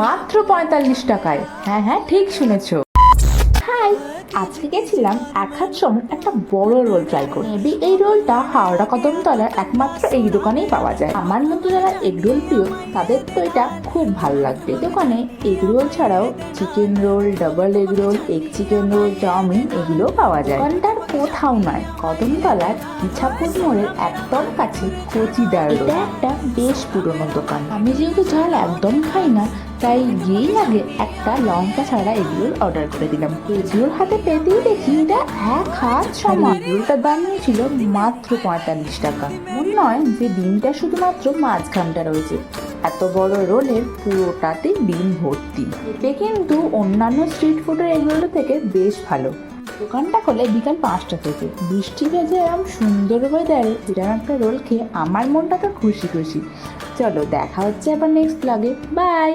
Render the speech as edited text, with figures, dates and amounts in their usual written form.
মাত্র 45 টাকায়। হ্যাঁ হ্যাঁ, ঠিক শুনেছো। হাই, আজকে গেছিলাম এক হাত সমান একটা বড় রোল ট্রাই করতে। মেবি এই রোলটা হাওড়া কদমতলার একমাত্র এই দোকানেই পাওয়া যায়। আমার মতো যারা এগ রোল প্রিয় তাদের তো এটা খুব ভালো লাগবে। দোকানে এগ রোল ছাড়াও chicken roll, double egg roll, egg chicken roll, chowmein এগুলোও পাওয়া যায়। দোকানটার কোথাও নয়, কদমতলার ইছাপুর মোড়ের একদম কাছে কচিদার রোড। এটা একটা বেশ পুরনো দোকান। আমি যেহেতু ঝাল একদম খাই না, তাই গিয়েই আগে একটা লঙ্কা ছাড়া এগরোল অর্ডার করে দিলাম। এগরোল হাতে পেতেই দেখি এটা এক হাত সমান। এগরোলটার দাম নিয়েছিল মাত্র 45 টাকা। মনে নয় যে ডিমটা শুধুমাত্র মাঝখানটা রয়েছে, এত বড় রোলের পুরোটাতে ডিম ভর্তি। এতে কিন্তু অন্যান্য স্ট্রিট ফুডের এগরোলের থেকে বেশ ভালো। দোকানটা খোলে বিকাল 5টা থেকে। বৃষ্টি ভেজে এরম সুন্দর ওয়েদারে এরকম একটা রোল খেয়ে আমার মনটা তো খুশি খুশি। চলো, দেখা হচ্ছে আবার নেক্সট ব্লগে। বাই।